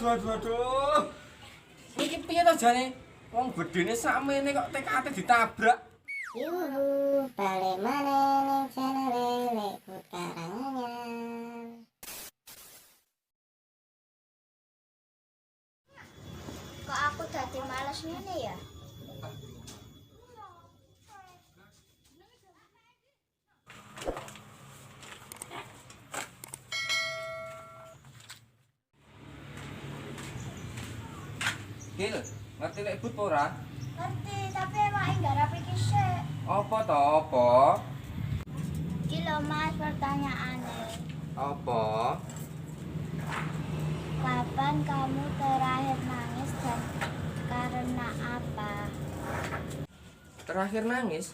aduh. Iki piye to jane? Wong gedene sakmene kok tekate ditabrak. Yuhu, balik maneh ning channel Lekut Karanganyar. Kok aku dadi males ngene ya? Gil, ngerti lek but apa ora? Ngerti, tapi emang enggak rapi kisik. Apa to, apa? Iki lho Mas pertanyaane. Apa? Kapan kamu terakhir nangis dan karena apa? Terakhir nangis?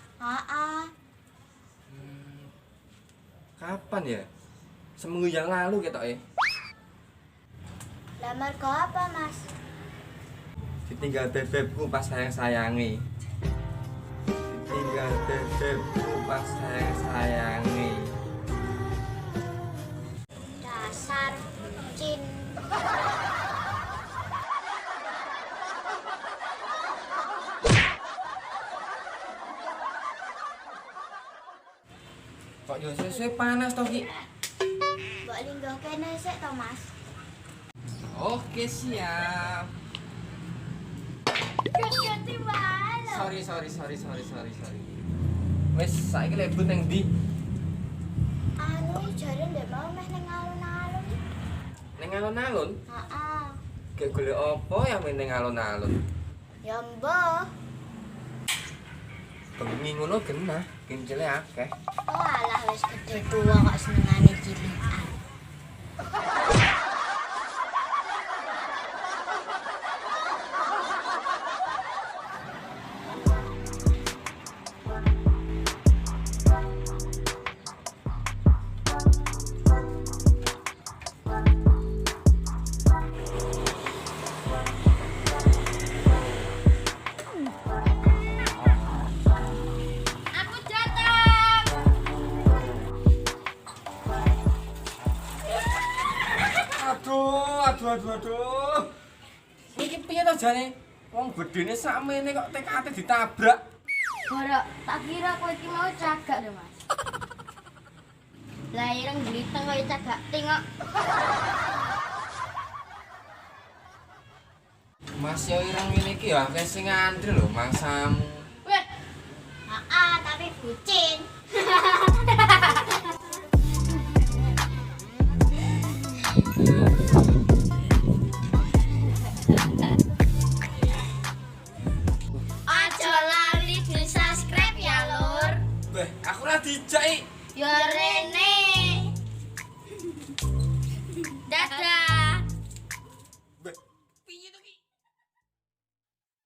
Kapan ya? Seminggu yang lalu ketoke. Lah mergo apa, Mas? Ditinggal bebekku pas sayang-sayangi. Ditinggal bebekku pas sayang-sayangi. Dasar bucin. Kok yo sesuk panas to, Ki? Mbok linggo kene sik to, Mas. Oke, siap. Ganti wae. Sorry. Wes saiki lek but ning ndi? Anu jare ndek mau meh ning alun-alun. Ning alun-alun? Heeh. Gek golek apa yang ning alun-alun? Ya mbah. Bengi ngono genah, kincile akeh. Oh alah wis gede tua kok senengane cilikan. Aduh. Iki piye to jane? Wong gedene sakmene kok tekate ditabrak. Borok, tak kira kowe iki mau cagak lho, Mas. Lah ireng gliteng kowe cagak tengok. Mas yo ireng ngene iki ya akeh sing ngantri lho mangsamu. Weh. Tapi bucin. Aja lali di subscribe ya, Lur. Weh, aku ora dijak iki. Ya rene.